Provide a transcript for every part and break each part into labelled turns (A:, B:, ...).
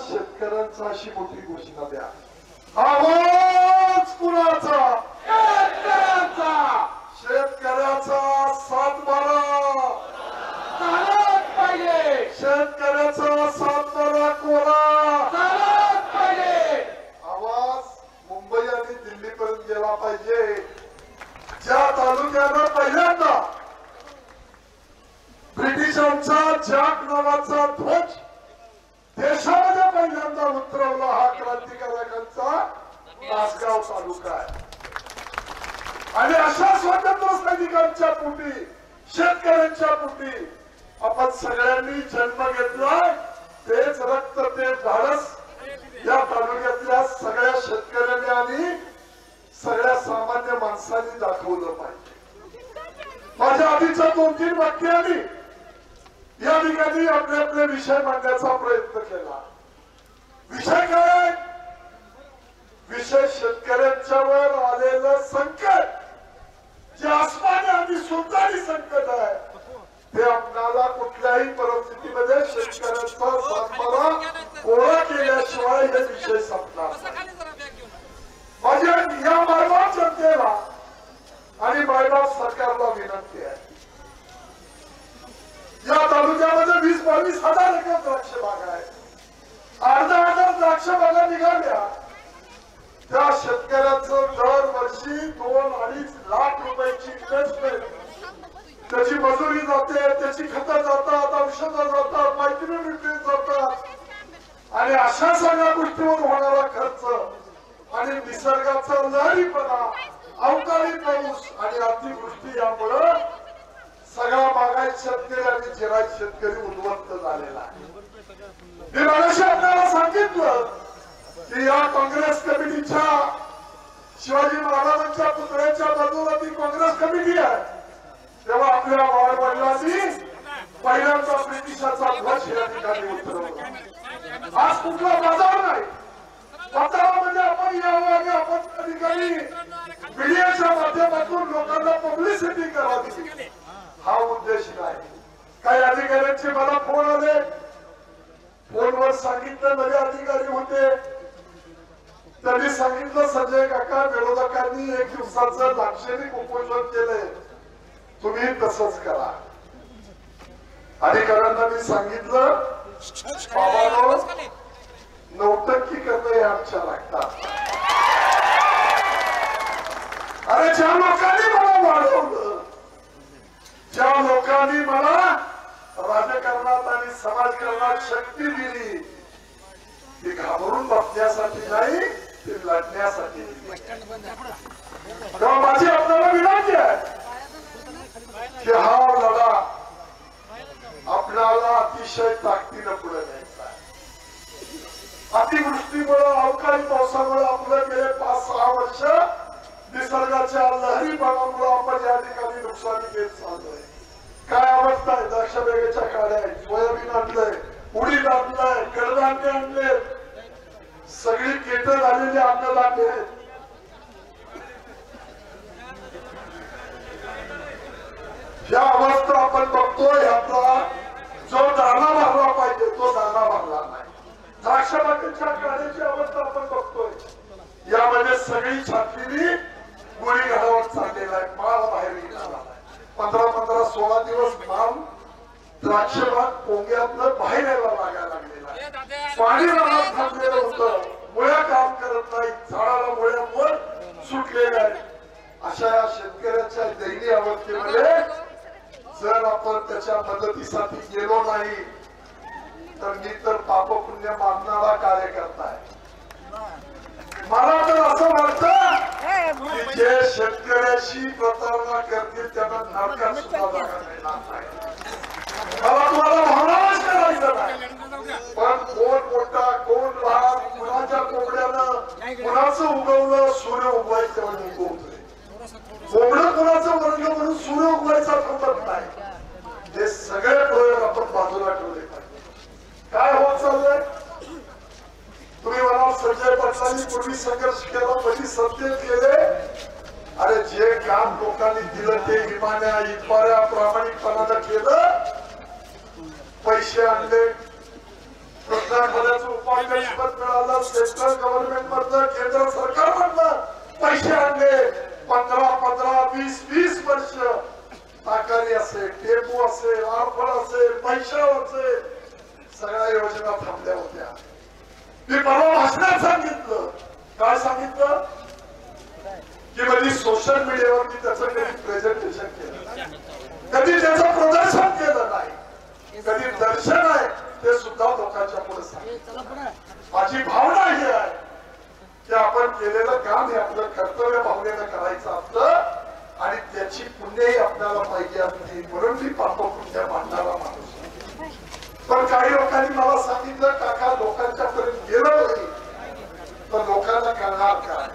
A: शेतकऱ्यांचा अशी मोठी घोषणा द्या. आवाज कुणाचा? शेतकऱ्याचा 7-12 झालाच पाहिजे. शेतकऱ्याचा 7-12 कोरा झालाच पाहिजे. आवाज मुंबई आणि दिल्लीपर्यंत गेला पाहिजे. ज्या तालुक्यानं पहिल्यांदा ब्रिटिशांचा जॅक नावाचा ध्वज देशामध्ये पहिल्यांदा उतरवला हा क्रांतिकारकांचा तासगाव तालुका आहे. आणि अशा स्वातंत्र्य सैनिकांच्या पोटी शेतकऱ्यांच्या पोटी आपण सगळ्यांनी जन्म घेतलाय. तेच रक्त ते धाडस या तालुक्यातल्या सगळ्या शेतकऱ्यांनी आणि सगळ्या सामान्य माणसांनी दाखवलं पाहिजे. माझ्या आधीच्या 2-3 वाक्यांनी या ठिकाणी आपले आपले विषय मांडण्याचा प्रयत्न केला. विषय काय? विषय शेतकऱ्यांच्यावर आलेलं संकट, जे आसमानी आणि सुंदरी संकट आहे, ते आपल्याला कुठल्याही परिस्थितीमध्ये शेतकऱ्यांचा 7-12 कोरा केल्याशिवाय हे विषय संपणार. माझ्या या मायबाप जनतेला आणि मायबाप सरकारला विनंती आहे. या तालुक्यामध्ये 20-22 हजार एकर द्राक्ष बागा आहेत. अर्धा द्राक्ष बागा निघाल्या. त्या शेतकऱ्याचं दरवर्षी 2-2.5 लाख रुपयाची इन्व्हेस्टमेंट, त्याची मजुरी जाते, त्याची खतं जातात, औषधं जातात, मायक्रोन्यूट्रिएंट जातात आणि अशा सगळ्या गोष्टीवर होणारा खर्च आणि निसर्गाचा लहरीपणा, अवकाळी पाऊस आणि अतिवृष्टी यामुळं सगळा बागायत शेतकरी आणि जिरायत शेतकरी उद्ध्वस्त झालेला आहे. मी मगाशी आपल्याला सांगितलं की या काँग्रेस कमिटीच्या शिवाजी महाराजांच्या पुतळ्याच्या बाजूला ती काँग्रेस कमिटी आहे. तेव्हा आपल्या वडिलांनी पहिल्यांदा ब्रिटिशाचा ध्वज या ठिकाणी उतरवला. आज कुठला बाजार नाही. बाजारा म्हणजे आपण यावं आणि आपण त्या ठिकाणी मीडियाच्या माध्यमातून लोकांना पब्लिसिटी करावी, हा उद्देश नाही. काही अधिकाऱ्यांचे मला फोन आले. फोनवर सांगितलं, नवे अधिकारी होते, त्यांनी सांगितलं संजय काका, विरोधकांनी 1 दिवसाचं लाक्षणिक उपोषण केलंय, तुम्ही तसंच करा. अधिकाऱ्यांना मी सांगितलं, बाबांनो, नौटंकी करणं हे आमच्या लागतात. अरे ज्या लोकांनी मला वाढवलं, ज्या लोकांनी मला राजकारणात आणि समाजकारणात शक्ती दिली, ती घाबरून बसण्यासाठी नाही, ती लढण्यासाठी दिली. तेव्हा माझी आपल्याला विनंती आहे की हा लढा आपल्याला अतिशय ताकदीनं पुढे न्यायचा आहे. अतिवृष्टीमुळे, अवकाळी पावसामुळे आपलं गेले 5-6 वर्ष निसर्गाच्या लहरीपणामुळे आपण या ठिकाणी नुकसानी घेत चाललोय. काय अवस्था आहे? द्राक्ष बागेच्या काड्या आहेत, सोयाबीन आणलंय, उडीद आणलंय, कडधान्य आणले, सगळी केट झालेली अन्नधान्य आहेत. या अवस्था आपण बघतोय. ह्याचा जो दाना भरला पाहिजे तो दाना भरला नाही. द्राक्ष बागेच्या काड्याची अवस्था आपण बघतोय. यामध्ये सगळी छाटलेली गोळी घालावर चाललेला आहे. माल बाहेर निघाला. 15-16 दिवस माल द्राक्ष बाग पोंग्यातलं बाहेर यायला लागायला लागलेला आहे. पाणी रानात थांबलेलं होतं, मुळ्या काम करत नाही, झाडाला मुळ्यावर सुटलेल्या आहेत. अशा या शेतकऱ्याच्या दैनीय अवस्थेमध्ये जर आपण त्याच्या मदतीसाठी गेलो नाही तर मी तर पाप पुण्य मागणारा कार्यकर्ता आहे. मला तर असं वाटतं की जे शेतकऱ्याशी प्रतारणा करतील त्यांना नरकात सुद्धा जागा मिळणार नाही. मला तुम्हाला भावनाच करायचं नाही. पण कोण मोठा, कोण लहान, कुणाच्या कोंबड्यानं कुणाचं उगवलं, सूर्य उगवायचं उगवतोय. कोंबडं कुणाचं वर्ग म्हणून सूर्य उगवायचा थांबत नाही. हे सगळे प्रयोग आपण बाजूला ठेवले पाहिजे. काय होत चाललंय? तुम्ही मला संजय पाटलांनी पूर्वी संघर्ष केला, कधी सत्तेत गेले. अरे जे काम लोकांनी दिलं ते इमान्या, इतबाऱ्या, प्रामाणिकपणानं केलं. पैसे आणले, कृष्णापदाचं उपाध्यक्षपद मिळालं, सेंट्रल गव्हर्नमेंट मधलं, केंद्र सरकार मधलं पैसे आणले. 15-15, 20 वर्ष ताकारी असेल, टेपू असेल, आरफळ असेल, पैशाव असेल, सगळ्या योजना थांबल्या होत्या. मी परवा भाषणात सांगितलं, काय सांगितलं की म्हणजे सोशल मीडियावर मी त्याचं कधी प्रेझेंटेशन केलं, कधी त्याचं प्रदर्शन केलं नाही, कधी दर्शन आहे ते सुद्धा लोकांच्या पुढे सांगितलं. माझी भावना ही आहे की आपण केलेलं काम हे आपलं कर्तव्य भावनेनं करायचं असतं आणि त्याची पुण्यही आपल्याला पाहिजे असते, म्हणून मी पापपुण्य मानणारा माणूस. पण काही लोकांनी मला सांगितलं, काका लोकांच्या पर्यंत गेलं नाही तर लोकांना कळणार काय.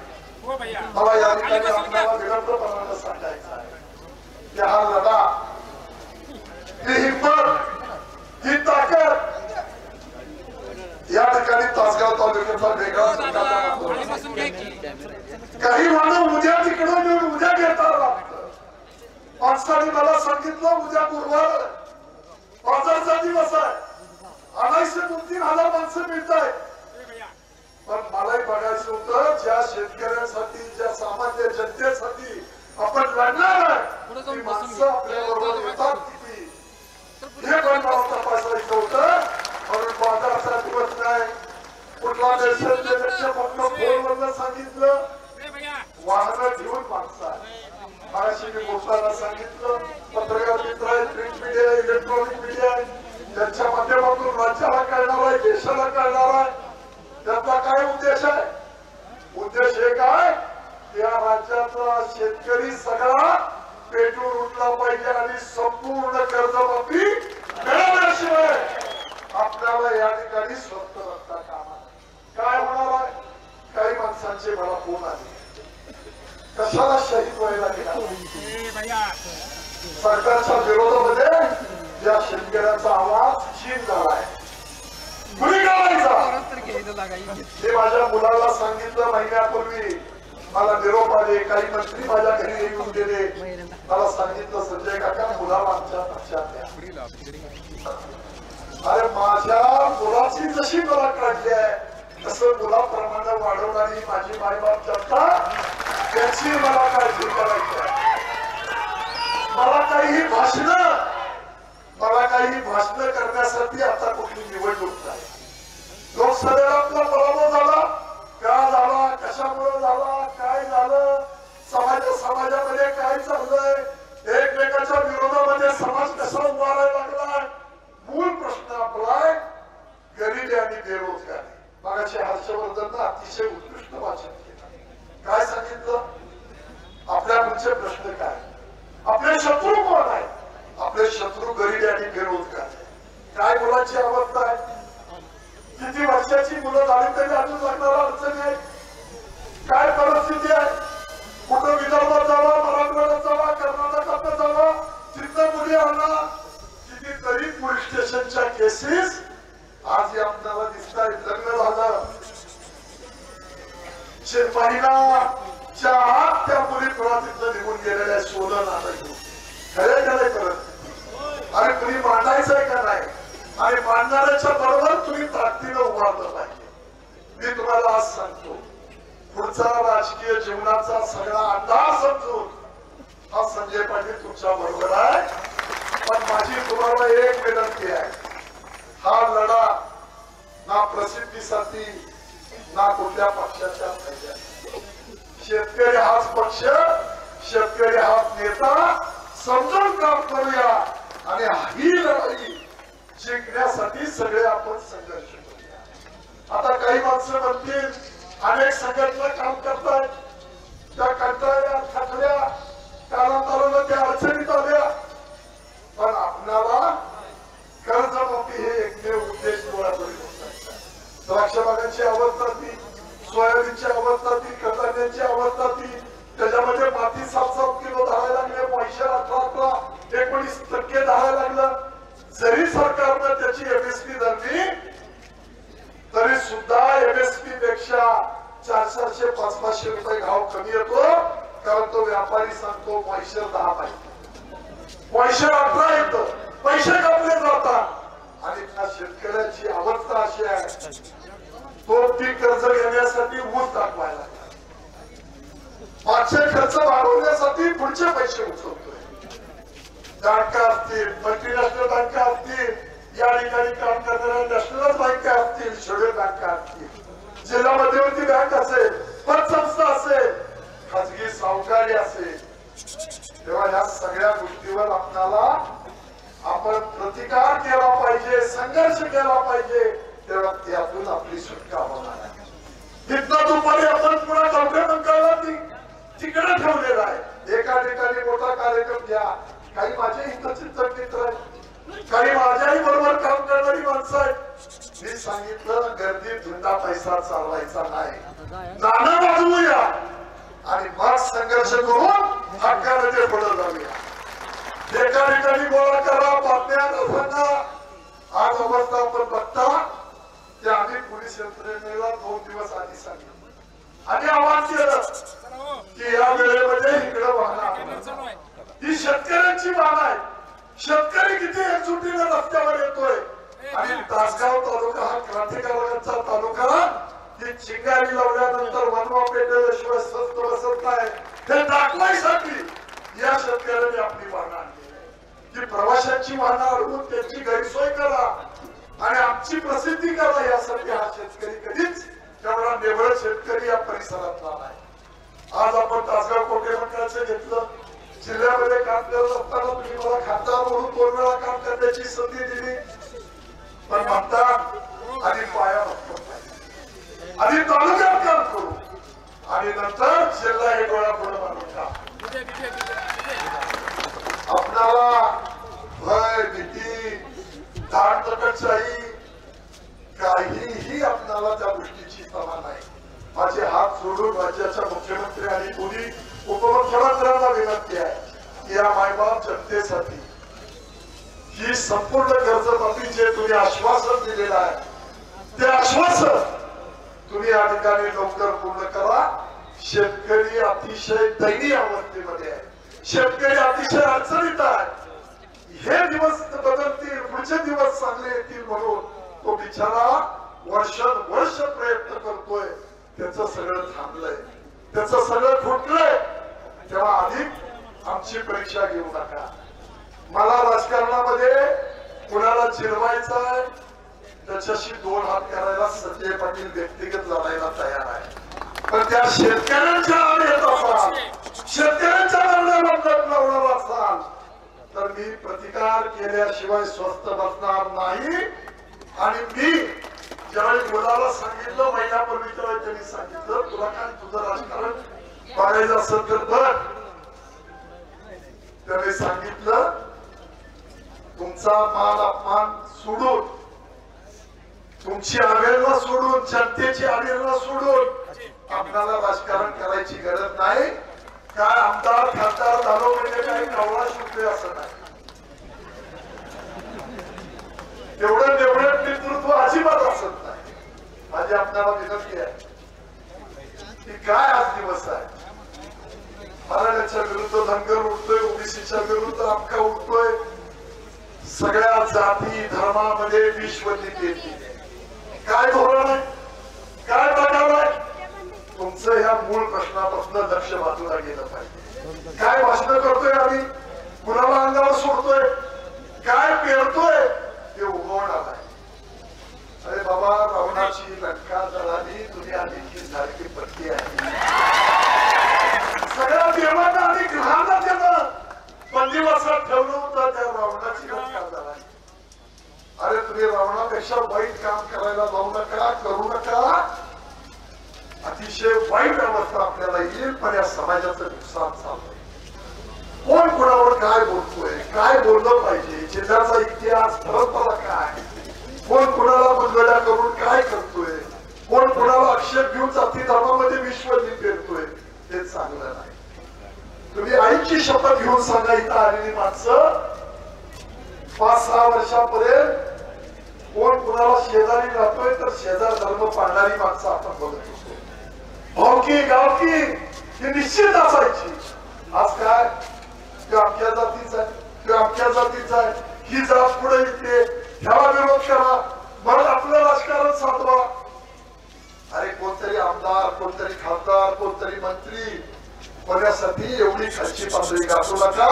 A: मला या ठिकाणी आपल्याला विनम्रपणानं सांगायचं आहे की हा लढा, ही हिंमत, ही ताकद या ठिकाणी तासगाव तालुक्याचा वेगळा काही मानव उद्या तिकडे मिळून उद्या घेता लागतं. माणसाने मला सांगितलं उद्या गुरुवार बाजारचा दिवस आहे, 2,500-3,000 माणसं मिळत आहेत. पण मलाही बघायचं होतं ज्या शेतकऱ्यांसाठी, ज्या सामान्य जनतेसाठी आपण लढणार आहे ती माणसं आपल्या बरोबर येतात किती, हे पण मला तपासायचं होतं. म्हणून बाजारचा दिवस नाही, कुठला देशापेक्षा फक्त फोनवरनं सांगितलं वाहनं घेऊन माणसं आहे. मगाशी मी बोलताना सांगितलं, पत्रकार मित्र आहे, प्रिंट मीडिया, इलेक्ट्रॉनिक मीडिया आहे, त्यांच्या माध्यमातून राज्याला कळणार आहे, देशाला कळणार आहे. त्याचा काय उद्देश आहे? उद्देश एक आहे की या राज्याचा शेतकरी सगळा पेटून उठला पाहिजे आणि संपूर्ण कर्जमाफी मिळवल्याशिवाय आपल्याला या ठिकाणी स्वस्त रस्ता कामा. काय होणार आहे? काही माणसांचे मला फोन आले, कशाला शहीद व्हायला गेला. सरकारच्या विरोधामध्ये या शेतकऱ्याचा आवाज क्षीण झालाय, कुणी करायचा. मी माझ्या मुलाला सांगितलं महिन्यापूर्वी, मला निरोप आले, काही मंत्री माझ्या घरी येऊन गेले, मला सांगितलं संजय काका मुलाला आमच्या पक्षात द्या. अरे माझ्या मुलाची जशी मला काढली आहे तसं मुलाप्रमाणे वाढवणारी माझी मायबाप जनता, त्याची मला काळजी करायची आहे. मला काही भाषण करण्यासाठी आता कुठली निवडणूक नाही. लोकसभेला आपला पराभव झाला, का झाला, कशामुळे झाला, काय झालं, समाजामध्ये काय चाललंय, एकमेकाच्या विरोधामध्ये समाज कसा उभारायला लागलाय. मूळ प्रश्न आपला आहे गरिबी आणि बेरोजगारी. मगाशी हर्षवर्धननं अतिशय उत्कृष्ट भाषण केलं. काय सांगितलं? आपल्या पुढचे प्रश्न काय, आपले शत्रू कोण आहे? आपले शत्रू गरिबी आणि बेरोजगार. काय मुलाची अवस्था आहे, किती वर्षाची मुलं झाली तरी अजून लागणारा अडचणी आहे, काय परिस्थिती आहे. कुठं विदर्भात जावा, मराठवाड्यात जावा, कर्नाटकात जावा, तिथं मुली आणा. कितीतरी पोलीस स्टेशनच्या केसेस आज आपल्याला दिसत आहेत. लग्न झालं, महिनाच्या आत त्या मुली पुन्हा तिथं निघून गेलेल्या सोनं नाणं घेऊन. खरे खरे करत आणि कुणी मांडायचंय का नाही, आणि मांडणाऱ्याच्या बरोबर तुम्ही ताकदीनं उभारलं पाहिजे. मी तुम्हाला आज सांगतो, पुढचा राजकीय जीवनाचा सगळा अंदाज समजून हा संजय पाटील तुमच्या बरोबर आहे. पण माझी तुम्हाला एक विनंती आहे, हा लढा ना प्रसिद्धीसाठी ना कुठल्या पक्षाच्या फायद्यासाठी. शेतकरी हाच पक्ष, शेतकरी हाच नेता समजून काम करूया आणि ही लढाई जिंकण्यासाठी सगळे आपण संघर्ष करूया. आता काही माणसं म्हणतील अनेक संघटना काम करतात, त्या कंटाळल्या, थकल्या, कालांतरानं त्या अडचणीत आल्या. पण आपल्याला कर्जमाफी हे एकमेव उद्देश डोळ्यापुढे होता. द्राक्ष बागांची अवस्था ती, सोयाबीनची अवस्था ती, कडधान्यांची अवस्था ती, त्याच्यामध्ये माती 7-7 किलो धावायला लागले, मॉइश्चर 18-19% धावायला लागलं. जरी सरकारनं त्याची एमएसपी धरली तरी सुद्धा एमएसपी पेक्षा 400-500 रुपये भाव कमी येतो, कारण तो व्यापारी सांगतो मॉइश्चर 10 पाहिजे, मॉइश्चर 18 येतं, पैसे कापले जातात. आणि शेतकऱ्याची अवस्था अशी आहे, तो पीक कर्ज घेण्यासाठी ऊस दाखवायला, मागचे खर्च वाढवण्यासाठी पुढचे पैसे उचलतोय. बँका असतील, मल्टीनॅशनल बँका असतील, या ठिकाणी काम करणाऱ्या नॅशनल बँका असतील, शेड्यूल बँका असतील, जिल्हा मध्यवर्ती बँक असेल, पतसंस्था असेल, खाजगी सावकारी असेल, तेव्हा या सगळ्या गोष्टीवर आपल्याला आपण प्रतिकार केला पाहिजे, संघर्ष केला पाहिजे, तेव्हा त्यातून आपली सुटका होणार आहे. तिथनं दुपारी आपण पुन्हा डॉक्टर बंकाला तिकडे ठेवलेला आहे. एका ठिकाणी मोठा कार्यक्रम घ्या, काही माझे हितचिंतक मित्र आहेत, काही माझ्याही बरोबर काम करणारी माणसं आहेत. मी सांगितलं गर्दी धुंदा पैसा चालवायचा नाही, नाणं वाजवूया आणि मग संघर्ष करून हक्काने ते पुढे जाऊया. एका ठिकाणी गोळा करा, बातम्या सांगा. आज अवस्था आपण बघता ते आम्ही पोलीस यंत्रणेला 2 दिवस आधी सांगितलं आणि आवाज केलं की या वेळेमध्ये इकडे वाहणार, ही शेतकऱ्यांची वाहन आहे. शेतकरी किती एकजुटीने रस्त्यावर येतोय आणि तासगाव तालुका हा क्रांतिकारकांचा तालुका, ही चिंगारी लावल्यानंतर वनवा पेटल्याशिवाय स्वस्त बसत नाही, हे दाखवायसाठी या शेतकऱ्यांनी आपली वाहनं आणली की प्रवाशांची वाहनं अडवून त्यांची गैरसोय करा आणि आमची प्रसिद्धी करा. यासाठी हा शेतकरी कधीच तेवढा निवड शेतकरी या परिसरातला नाही. आज आपण तासगाव कोटे मंडळाचं घेतलं, जिल्ह्यामध्ये काम करत असताना तुम्ही मला खासदार म्हणून 2 वेळा काम करण्याची संधी दिली, पण म्हणता आधी पाया बसतो, आधी तालुक्यात काम करू आणि नंतर जिल्हा हे डोळा पुढे मारून का. आपणाला भय भीती धाडदगडशाही काहीही आपल्याला त्या गोष्टीची तमा नाही. माझे हात सोडून राज्याच्या मुख्यमंत्री आणि दोन्ही उपमुख्यमंत्र्यांना विनंती आहे की या मायबाप जनतेसाठी ही संपूर्ण कर्जमाफी जे तुम्ही आश्वासन दिलेलं आहे, ते आश्वासन तुम्ही या ठिकाणी लवकर पूर्ण करा. शेतकरी अतिशय दयनीय अवस्थेमध्ये आहे, शेतकरी अतिशय अडचणीत आहे. हे दिवस बदलतील, पुढचे दिवस चांगले येतील म्हणून तो बिचारा वर्ष प्रयत्न करतोय. त्याचं सगळं थांबलंय, त्याचं सगळं फुटलंय. तेव्हा अधिक आमची परीक्षा घेऊ नका. मला राजकारणामध्ये कुणाला जिरवायचं आहे त्याच्याशी 2 हात करायला संजय पाटील व्यक्तिगत लढायला तयार आहे, पण त्या शेतकऱ्यांच्या आड येत असाल, शेतकऱ्यांच्या लढण्याला लावणार असाल तर मी प्रतिकार केल्याशिवाय स्वस्थ बसणार नाही. आणि मी ज्यावेळी मुलाला सांगितलं, महिन्यापूर्वी ज्यावेळी त्यांनी सांगितलं तुला काय तुझं राजकारण बघायचं असेल तर बघ, त्याने सांगितलं तुमचा मान अपमान सोडून, तुमची अवेळा सोडून, जनतेची अवेळा सोडून आपल्याला राजकारण करायची गरज नाही. काय आमदार खासदार झालो म्हणजे काही नवरा शुद्ध असं नाही. तेवढं नेतृत्व अजिबात असत नाही. माझी आपल्याला विनंती आहे की काय आज दिवस आहे, मराठ्याच्या विरुद्ध धनगर उठतोय, ओबीसीच्या विरुद्ध अक्का उठतोय, सगळ्या जाती धर्मामध्ये विश्वनीती येते. काय धोरण आहे, काय प्रकार आहे, तुमचं ह्या मूळ प्रश्नापासून लक्ष बाजूला गेलं पाहिजे. काय भाषण करतोय आम्ही, कुणाला अंगावर सोडतोय, काय पेरतोय ते उगवणार आहे. अरे बाबा, रावणाची लंका जळाली, तुम्ही आधीची सारखी पत्ती आहे. सगळ्या देवांना आणि ग्रहांना त्यानं बंदिवासात ठेवलं होतं, त्या रावणाची लंका जळाली. अरे तुम्ही रावणापेक्षा वाईट काम करायला जाऊ नका, करू नका. अतिशय वाईट अवस्था आपल्याला येईल, पण या समाजाचं नुकसान चाललंय. कोण कोणावर काय बोलतोय, काय बोललं पाहिजे, जिल्ह्याचा इतिहास परंपरा काय, कोण कुणाला मुलगड्या करून काय करतोय, कोण कुणाला आक्षेप घेऊन जाती धर्मामध्ये विश्वनी पेरतोय, ते चांगलं नाही. तुम्ही आईची शपथ घेऊन सांगा, इथं आलेली माणसं 5-6 वर्षापर्यंत कोण कुणाला शेजारी राहतोय तर शेजार धर्म पाळणारी माणसं आपण बघत असतो. भावकी गावकी ही निश्चित असायची. आज काय, ते आमच्या जातीचा आहे, ते आमच्या जातीचा आहे, ही जात पुढे येते, ह्याला विरोध करा, खासदार कोणतरी मंत्री होण्यासाठी एवढी खालची पातळी गाठू नका.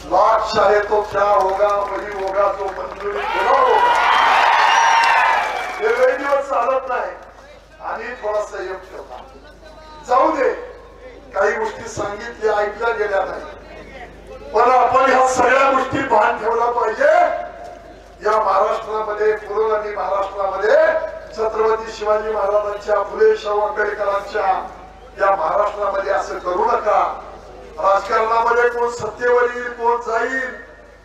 A: लाख चाहे तो क्या होगा वही होगा तो मंजुरी थोडा होगा. हे लई दिवस चालत नाही आणि थोडा संयम ठेवला. जाऊ दे, काही गोष्टी सांगितल्या ऐकल्या गेल्या नाही, पण आपण ह्या सगळ्या गोष्टी भान ठेवला पाहिजे. या महाराष्ट्रामध्ये पूर्व महाराष्ट्रामध्ये छत्रपती शिवाजी महाराजांच्या फुले शाहू आंबेडकरांच्या या महाराष्ट्रामध्ये असं करू नका. राजकारणामध्ये कोण सत्तेवर येईल, कोण जाईल,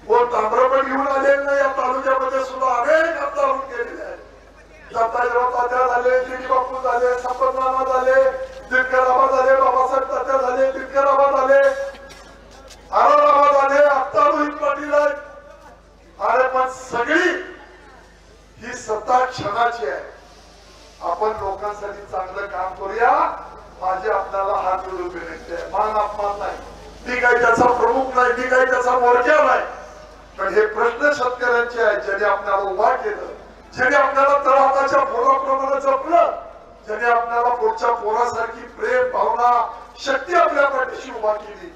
A: कोण ताम्रपट घेऊन आलेलं नाही. या तालुक्यामध्ये सुद्धा अनेक आमदार होऊन गेलेले आहेत. दत्ताजीराव तात्या झाले, जी बापू झाले, संपतनाना झाले, दिनकरआबा झाले, बाबासाहेब तात्या झाले, दिनकरआबा झाले, आराराबा झाले, आत्ता रोहित पाटील आहेत. अरे पण सगळी ही सत्ता क्षणाची आहे. आपण लोकांसाठी चांगलं काम करूया. माझी आपल्याला हात जोडून विनंती आहे. मान अपमान नाही, मी काही त्याचा प्रमुख नाही, मी काही त्याचा मोर्चा नाही, पण हे प्रश्न शेतकऱ्यांचे आहेत. ज्याने आपल्याला उभा केलं, ज्याने आपल्याला तळहाताच्या पोराप्रमाणे जपलं, ज्याने आपल्याला पुढच्या पोरासारखी प्रेम भावना शक्ती आपल्या पाठीशी उभा केली,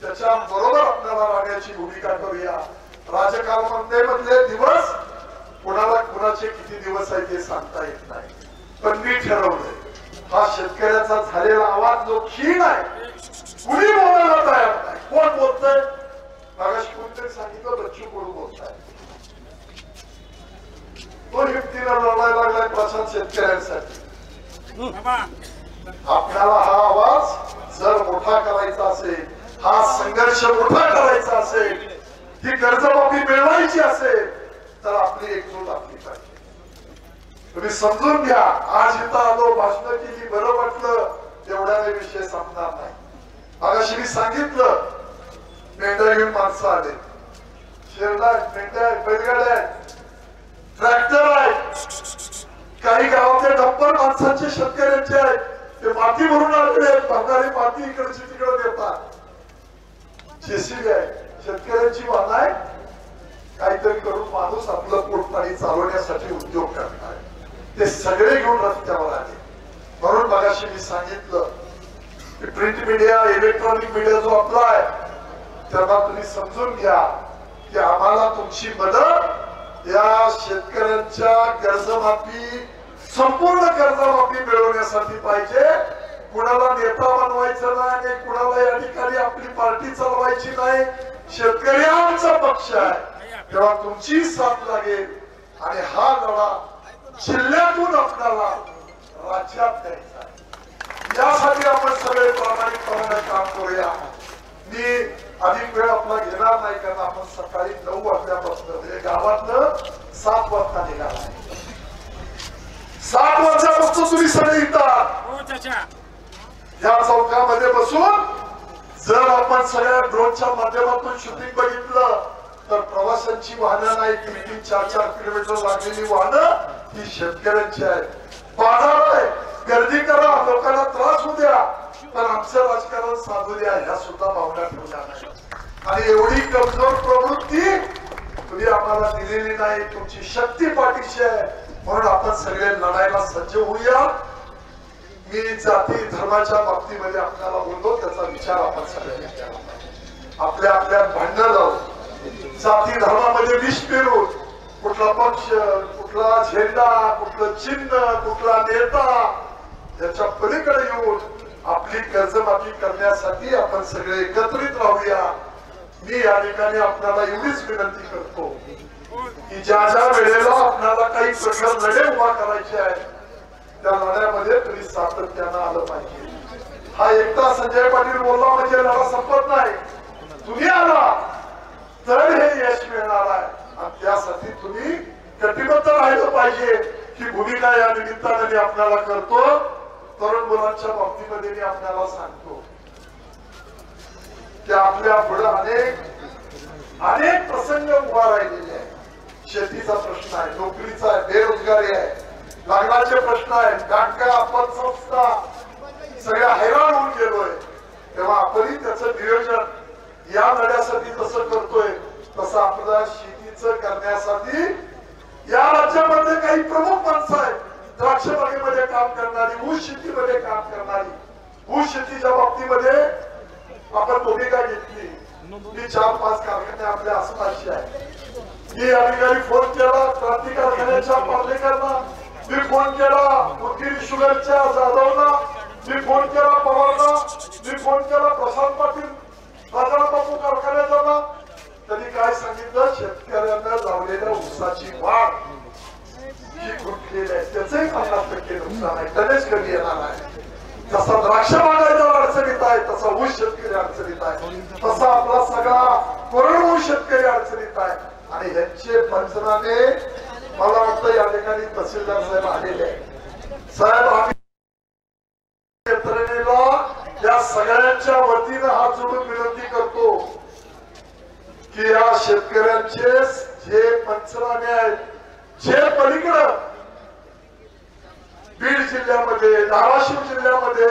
A: त्याच्या बरोबर आपल्याला राहण्याची भूमिका करूया. राजकारणामधले दिवस कुणाला कुणाचे किती दिवस आहे ते सांगता येत नाही, पण मी ठरवलंय हा शेतकऱ्याचा झालेला आवाज जो क्षीण आहे, कुणी बोलायला तयार नाही. कोण बोलतंय? मागाशी कोणतरी सांगितलं बच्चू कडू बोलताय. तो युक्तीला लढायला लागलाय प्रशांत शेतकऱ्यांसाठी. आपल्याला हा आवाज जर मोठा करायचा असेल, हा संघर्ष मोठा करायचा असेल, ही कर्जमाफी मिळवायची असेल, तर आपली एकजूट असली पाहिजे. तुम्ही समजून घ्या. आज इथं आलो, भाषण केली, बरं वाटलं, एवढ्याने विषय संपणार नाही. मागाशी मी सांगितलं मेंढ्या घेऊन माणसं आले, शेरडा मेंढ्या, बैलगाड्या, ट्रॅक्टर आहेत, काही गावातले डंपर माणसांचे शेतकऱ्यांचे आहेत. ते माती भरून आलेले आहेत, भरणारी माती इकडची तिकडे देतात. जेसीबी आहे, शेतकऱ्यांची वाहन आहे. काहीतरी करून माणूस आपलं पोटपाणी चालवण्यासाठी उद्योग करणार, ते सगळे घेऊन रस्त्यावर आले. म्हणून मगाशी मी सांगितलं की प्रिंट मीडिया, इलेक्ट्रॉनिक मीडिया जो आपला आहे, तेव्हा तुम्ही समजून घ्या की आम्हाला तुमची मदत या शेतकऱ्यांच्या कर्जमाफी, संपूर्ण कर्जमाफी मिळवण्यासाठी पाहिजे. कुणाला नेता बनवायचं नाही, कुणाला या ठिकाणी आपली पार्टी चालवायची नाही. शेतकरी आमचा पक्ष आहे, तेव्हा तुमची साथ लागेल आणि हा लढा जिल्ह्यातून आपल्याला राज्यात द्यायचा आहे. यासाठी आपण सगळे प्रामाणिकपणाने काम करूया. मी अधिक वेळ आपला घेणार नाही, कारण आपण सकाळी 9 वाजल्यापासून म्हणजे गावातनं 7 वाजता निघाला. 7 वाजल्यापासून तुम्ही सगळे येतात. या चौकामध्ये बसून जर आपण सगळ्या ड्रोनच्या माध्यमातून शूटिंग बघितलं तर प्रवाशांची वाहनं नाही, 3-4 किलोमीटर लागलेली वाहनं ही शेतकऱ्यांची आहेत. बाजार आहे, गर्दी करा, लोकांना त्रास होऊ द्या, पण आमचं राजकारण साधू द्या, ह्या सुद्धा भावना ठेवल्या नाही. आणि एवढी कमजोर प्रवृत्ती तुम्ही आम्हाला दिलेली नाही. तुमची शक्ती पाठीशी आहे, म्हणून आपण सगळे लढायला सज्ज होऊया. मी जाती धर्माच्या बाबतीमध्ये आपल्याला बोललो, त्याचा विचार आपण सगळ्यांनी केला. आपल्या आपल्यात भांडण लावून, जाती धर्मामध्ये विष पेरून, कुठला पक्ष, कुठला झेंडा, कुठलं चिन्ह, कुठला नेता, याच्या पलीकडे येऊन आपली कर्जमाफी करण्यासाठी आपण सगळे एकत्रित राहूया. मी या ठिकाणी आपल्याला एवढीच विनंती करतो की ज्या ज्या वेळेला आपल्याला काही प्रखर लढे उभा करायचे आहेत, त्या लढ्यामध्ये तुम्ही सातत्यानं आलं पाहिजे. हा एकटा संजय पाटील बोलला म्हणजे लढा संपत नाही. तुम्ही आला तर हे यश मिळणार आहे, आणि त्यासाठी तुम्ही कटिबद्ध राहिलं पाहिजे. ही भूमिका या निमित्ताने मी आपल्याला करतो. तरुण मुलांच्या बाबतीमध्ये मी आपल्याला सांगतो की आपल्या पुढे अनेक प्रसंग उभा राहिलेले आहेत. शेतीचा प्रश्न आहे, नोकरीचा आहे, बेरोजगारी आहे, लग्नाचे प्रश्न आहेत, बँका, पतसंस्था सगळ्या हैराण होऊन गेलोय. तेव्हा आपणही त्याचं नियोजन या लढ्यासाठी कसं करतोय, तसं आपल्या शेतीचं करण्यासाठी या राज्यामध्ये काही प्रमुख माणसं आहेत. द्राक्ष बागेमध्ये काम करणारी, ऊस शेतीमध्ये काम करणारी, ऊस शेतीच्या बाबतीमध्ये आपण भूमिका घेतली. मी 4-5 कारखाने आपल्या आसपासचे आहे. मी या ठिकाणी फोन केला क्रांती कारखान्याच्या पार्लेकरांना, मी फोन केला मुरगिरी शुगरच्या जाधवला, मी फोन केला पवारला, मी फोन केला प्रशांत पाटील बाजारबापू कारखान्याचा. त्यांनी काय सांगितलं, शेतकऱ्यांना लावलेल्या ऊसाची वाढ जी खुंटलेली आहे त्याचंही 50% नुकसान आहे, त्यानेच कमी येणार आहे. जसा द्राक्ष बागायतदार अडचणीत आहे तसा ऊस शेतकरी अडचणीत आहे, तसा आपला सगळा कोरडवाहू शेतकरी अडचणीत आहे. आणि यांचे पंचनामे मला वाटतं या ठिकाणी तहसीलदार साहेब आलेले आहे. साहेब आम्ही यंत्रणेला या सगळ्यांच्या वतीनं हात जोडून विनंती करतो की या शेतकऱ्यांचे जे पंचनामे आहेत, जे पलीकडं बीड जिल्ह्यामध्ये, धाराशिव जिल्ह्यामध्ये,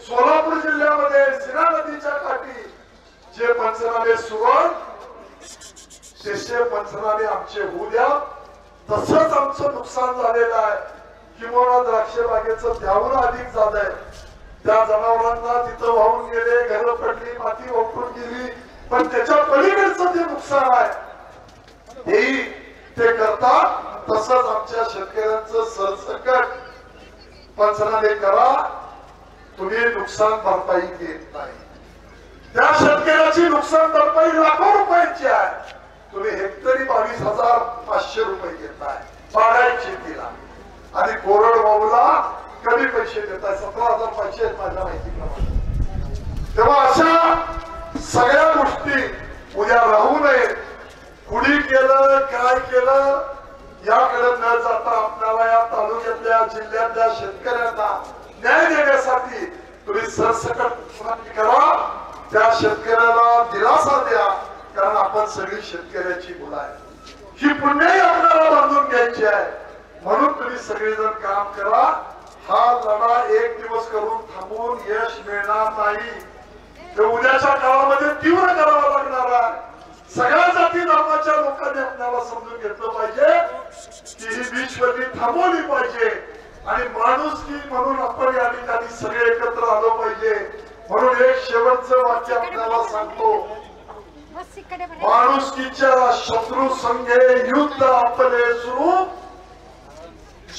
A: सोलापूर जिल्ह्यामध्ये सिना नदीच्या काठी जे पंचनामे सुरू आहेत, ते पंचनामे आमचे होऊ द्या. तसंच आमचं नुकसान झालेलं आहे, किंवा द्राक्ष बागेचं त्याहून अधिक झालंय. त्या जनावरांना तिथं वाहून गेले, घरं पडली, माती वापरून गेली, पण त्याच्या पलीकडचं जे नुकसान आहे हेही ते करतात. तसंच आमच्या शेतकऱ्यांचं सरसकट पंचनामे करा. तुम्ही नुकसान भरपाई देत नाही, त्या शेतकऱ्याची नुकसान भरपाई लाखो रुपयाची आहे, तुम्ही हेक्टरी 22,500 रुपये घेताय बागायत शेतीला, आणि कोरडवाहूला कमी पैसे देताय, 17,500 आहेत माझ्या माहितीप्रमाणे. तेव्हा अशा सगळ्या गोष्टी उद्या राहू नये. कुणी केलं काय केलं याकडे न जाता आपल्याला या तालुक्यातल्या जिल्ह्यातल्या शेतकऱ्यांना न्याय देण्यासाठी तुम्ही सरसकट करा, त्या शेतकऱ्याला दिलासा द्या. कारण आपण सगळी शेतकऱ्याची मुलं आहे, ही पुण्याही आपल्याला बांधून घ्यायची आहे. म्हणून तुम्ही सगळेजण काम करा. हा लढा एक दिवस करून थांबून यश मिळणार नाही, ते उद्याच्या काळामध्ये तीव्र करावा लागणार आहे. सगळ्या जाती धर्माच्या लोकांनी आपल्याला समजून घेतलं पाहिजे की ही विश्वनी थांबवली पाहिजे, आणि माणुसकी म्हणून आपण या ठिकाणी सगळे एकत्र आलो पाहिजे. म्हणून एक शेवटचं वाक्य आपल्याला सांगतो, माणुसकीच्या शत्रू संगे युद्ध आपले सुरू,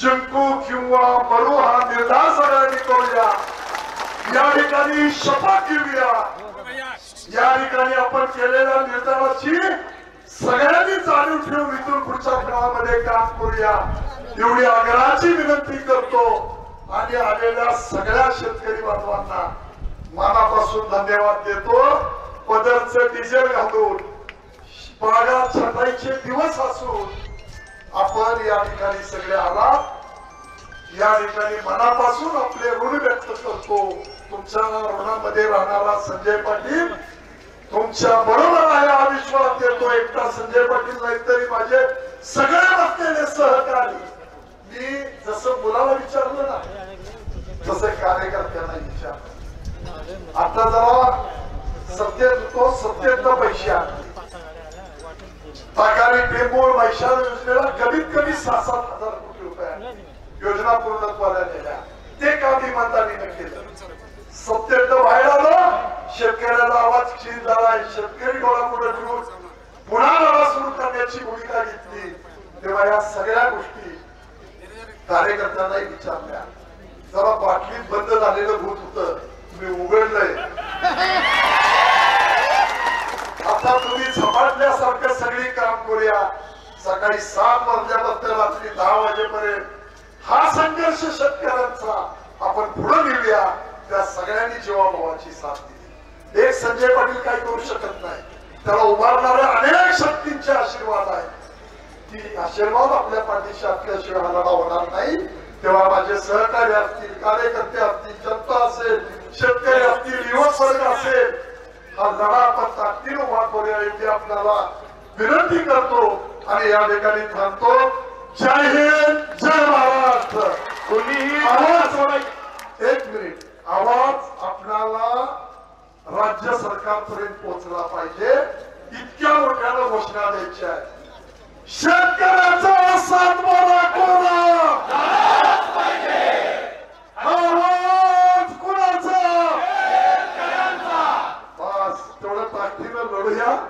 A: जिंकू किंवा मरू हा निर्धार सगळ्यांनी करूया. या ठिकाणी शपथ घेऊया, या ठिकाणी आपण केलेल्या निर्धाराची सगळ्यांनी जाणीव ठेवून इथून पुढच्या काळामध्ये काम करूया, एवढी आग्रहाची विनंती करतो. आणि आलेल्या सगळ्या शेतकरी बांधवांना मनापासून धन्यवाद देतो. पदरचं डिझेल घालून बागात छटाईचे दिवस असून आपण या ठिकाणी सगळे आलात, या ठिकाणी मनापासून आपले ऋण व्यक्त करतो. तुमच्या ऋणामध्ये राहणारा संजय पाटील तुमच्या बरोबर आहे हा विश्वास देतो. एकटा संजय पाटील नाही तरी माझे सगळे असलेले सहकारी, मी जसं मुलाला विचारलं ना तसं कार्यकर्त्यांना विचारलं. आता जरा सत्तेत पैसे आणले, ताकारी टेंबूळ मैशाल योजनेला कमीत कमी 6-7 हजार कोटी रुपये योजना पूर्णत्वाला नेल्या, ते काम इमानदारीने केलं. सत्तेत बाहेर आलं, शेतकऱ्याला आवाज क्षीण झाला, शेतकरी डोळ्यापुढे ठेवून पुन्हा लढा सुरू करण्याची भूमिका घेतली. तेव्हा या सगळ्या गोष्टी कार्यकर्त्यांनाही विचारल्या. जरा बाटलीत बंद झालेलं भूत होतं, तुम्ही उघडलंय, आता तुम्ही झपाटल्यासारखं सगळी काम करूया. सकाळी 7 वाजल्यापासून रात्री 10 वाजेपर्यंत हा संघर्ष शेतकऱ्यांचा आपण पुढे नेऊया. त्या सगळ्यांनी जीवाभावाची साथ दिली. एक संजय पाटील काही करू शकत नाही, त्याला उभारणाऱ्या अनेक शक्तींचे आशीर्वाद आहेत. ती आशीर्वाद आपल्या पाठीशी असल्याशिवाय हा लढा होणार नाही. तेव्हा माझे सहकारी असतील, कार्यकर्ते असतील, जनता असेल, शेतकरी असतील, युवक वर्ग असेल, हा लढा आपण ताकदीने उभा करूया एवढी आपल्याला विनंती करतो. आणि या ठिकाणी थांबतो. जय हिंद, जय महाराष्ट्र. आवाज, एक मिनिट, आवाज आपल्याला राज्य सरकारपर्यंत पोहोचला पाहिजे. इतक्या मोठ्यानं घोषणा द्यायची आहे. शेतकरी